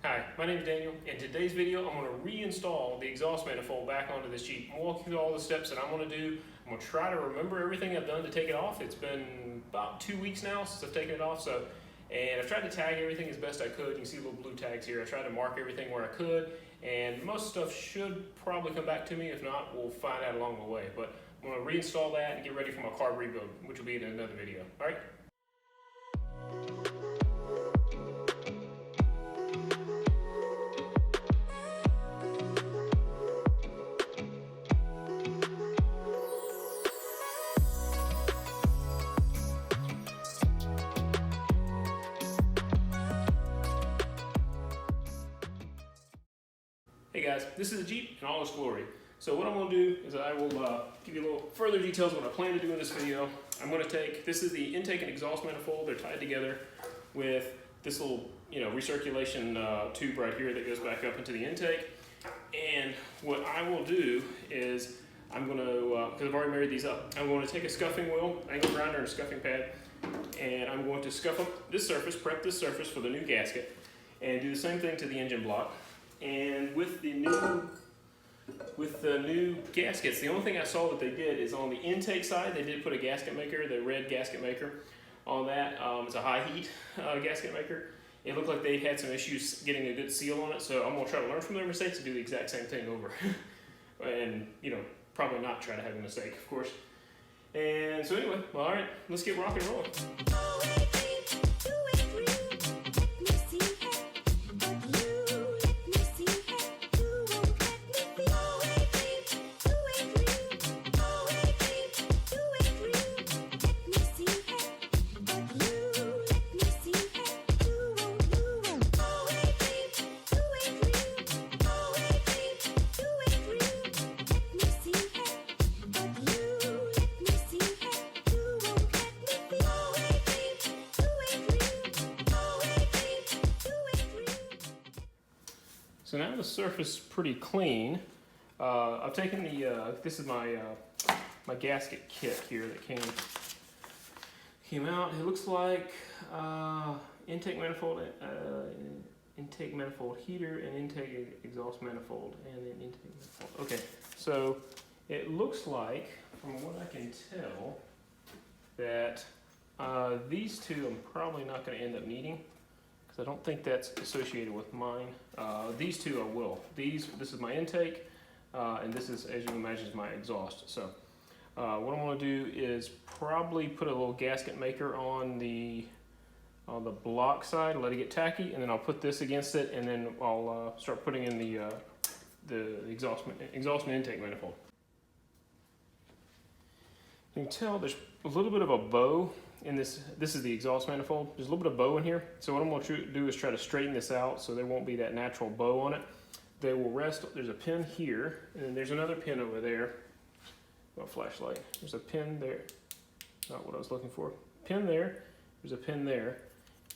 Hi, my name is Daniel. In today's video, I'm going to reinstall the exhaust manifold back onto this Jeep. I'm walking through all the steps that I'm going to do. I'm going to try to remember everything I've done to take it off. It's been about 2 weeks now since I've taken it off, and I've tried to tag everything as best I could. You can see little blue tags here. I tried to mark everything where I could, and most stuff should probably come back to me. If not, we'll find out along the way. But I'm going to reinstall that and get ready for my carb rebuild, which will be in another video. All right? Hey guys, this is a Jeep in all its glory. So what I'm going to do is I will give you a little further details of what I plan to do in this video. I'm going to take, this is the intake and exhaust manifold. They're tied together with this little, recirculation tube right here that goes back up into the intake. And what I will do is I'm going to, because I've already married these up, I'm going to take a scuffing wheel, angle grinder, and a scuffing pad, and I'm going to scuff up this surface, prep this surface for the new gasket, and do the same thing to the engine block. And with the new gaskets, the only thing I saw that they did is on the intake side, they did put a gasket maker, the red gasket maker on that. It's a high heat gasket maker. It looked like they had some issues getting a good seal on it, so I'm gonna try to learn from their mistakes and do the exact same thing over. And probably not try to have a mistake, of course. And so anyway, well, all right, let's get rock and rolling. So now the surface is pretty clean. I've taken the, this is my my gasket kit here that came out. It looks like intake manifold heater and intake exhaust manifold and then intake manifold. Okay, so it looks like, from what I can tell, that these two I'm probably not going to end up needing, because I don't think that's associated with mine. These two I will. This is my intake, and this is, as you can imagine, is my exhaust. So what I'm going to do is probably put a little gasket maker on the block side, let it get tacky, and then I'll put this against it, and then I'll start putting in the exhaust and intake manifold. You can tell there's a little bit of a bow in this. This is the exhaust manifold. There's a little bit of bow in here. So what I'm going to do is try to straighten this out so there won't be that natural bow on it. They will rest. There's a pin here, and then there's another pin over there. Well, flashlight. There's a pin there. Not what I was looking for. Pin there. There's a pin there.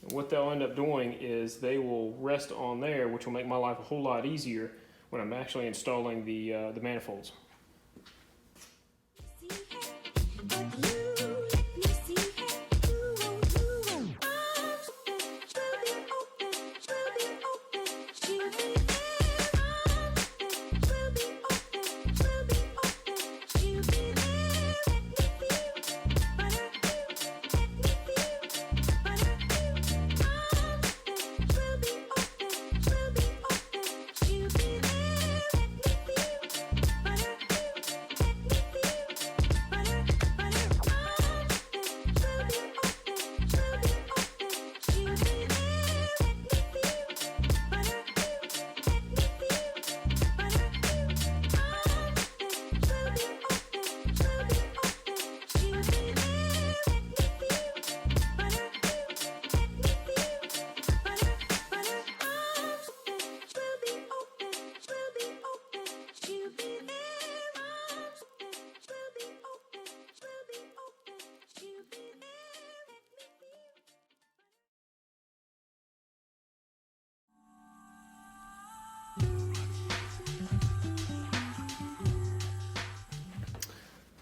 And what they'll end up doing is they will rest on there, which will make my life a whole lot easier when I'm actually installing the manifolds.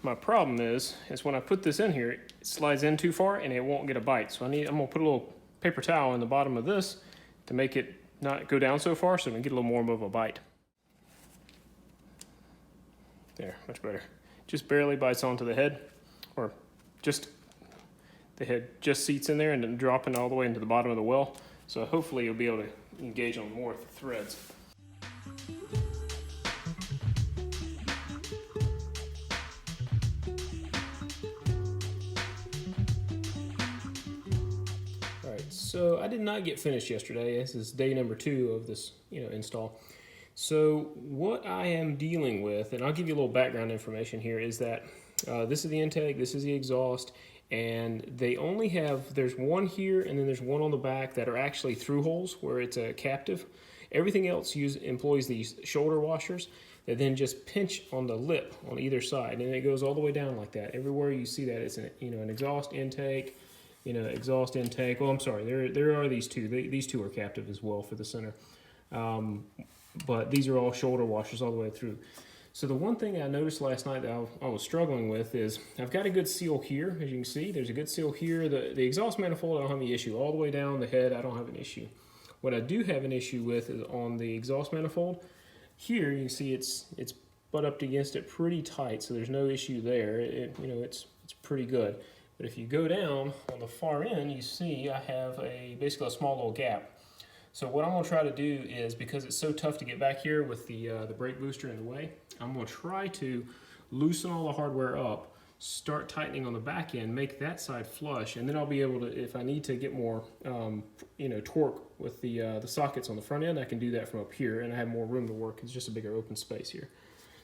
My problem is when I put this in here, it slides in too far and it won't get a bite. So I'm gonna put a little paper towel in the bottom of this to make it not go down so far, so we can get a little more of a bite. There, much better. Just barely bites onto the head, or just the head just seats in there and then dropping all the way into the bottom of the well. So hopefully you'll be able to engage on more of the threads. All right, so I did not get finished yesterday. This is day number 2 of this, install. So what I am dealing with, and I'll give you a little background information here, is that this is the intake, this is the exhaust, and they only have, there's one here and then there's one on the back that are actually through holes where it's a captive. Everything else employs these shoulder washers that then just pinch on the lip on either side, and it goes all the way down like that. Everywhere you see that, it's an exhaust intake, exhaust intake. Well, I'm sorry, there are these two. These two are captive as well for the center. But these are all shoulder washers all the way through. So the one thing I noticed last night that I was struggling with is I've got a good seal here, as you can see. There's a good seal here. The exhaust manifold, I don't have any issue. All the way down the head, I don't have an issue. What I do have an issue with is on the exhaust manifold. Here, you can see it's butt up against it pretty tight, so there's no issue there. It's pretty good. But if you go down on the far end, you see I have basically a small little gap. So what I'm going to try to do is, because it's so tough to get back here with the brake booster in the way, I'm going to try to loosen all the hardware up, start tightening on the back end, make that side flush, and then I'll be able to, if I need to get more torque with the sockets on the front end, I can do that from up here, and I have more room to work. It's just a bigger open space here.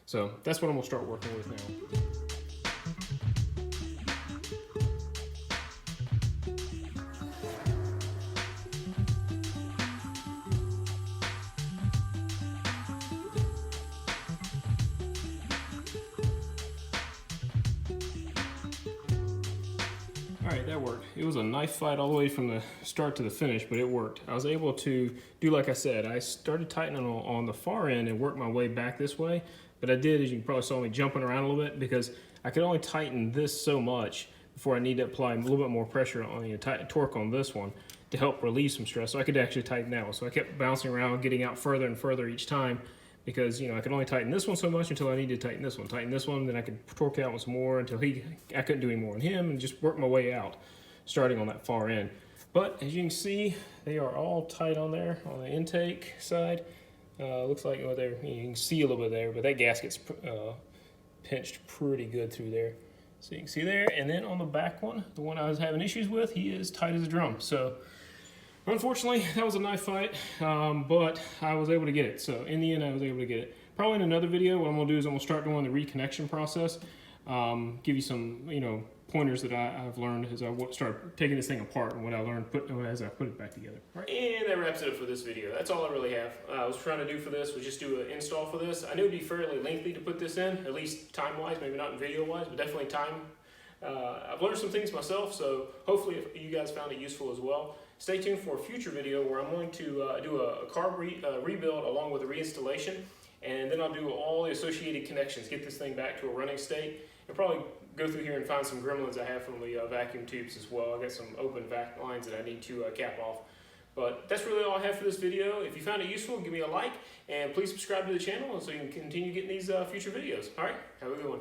So that's what I'm going to start working with now. Alright, that worked. It was a knife fight all the way from the start to the finish, but it worked. I was able to do like I said. I started tightening on the far end and worked my way back this way, but I did, as you probably saw me jumping around a little bit, because I could only tighten this so much before I need to apply a little bit more pressure on the torque on this one to help relieve some stress, so I could actually tighten that one. So I kept bouncing around, getting out further and further each time, because I could only tighten this one so much until I needed to tighten this one, then I could torque out some more until I couldn't do any more on him, and just work my way out, starting on that far end. But as you can see, they are all tight on there on the intake side. Looks like you can see a little bit there, but that gasket's pinched pretty good through there. So you can see there, and then on the back one, the one I was having issues with, he is tight as a drum. So unfortunately, that was a knife fight, but I was able to get it. So in the end, I was able to get it. Probably in another video, what I'm gonna do is I'm gonna start doing the reconnection process, give you some, pointers that I've learned as I start taking this thing apart, and what I learned as I put it back together. All right, and that wraps it up for this video. That's all I really have. I was trying to do for this was just do an install for this. I knew it'd be fairly lengthy to put this in, at least time-wise, maybe not video-wise, but definitely time. I've learned some things myself, so hopefully you guys found it useful as well. Stay tuned for a future video where I'm going to do a carb rebuild along with a reinstallation, and then I'll do all the associated connections, get this thing back to a running state, and probably go through here and find some gremlins I have from the vacuum tubes as well. I've got some open vac lines that I need to cap off. But that's really all I have for this video. If you found it useful, give me a like, and please subscribe to the channel so you can continue getting these future videos. All right, have a good one.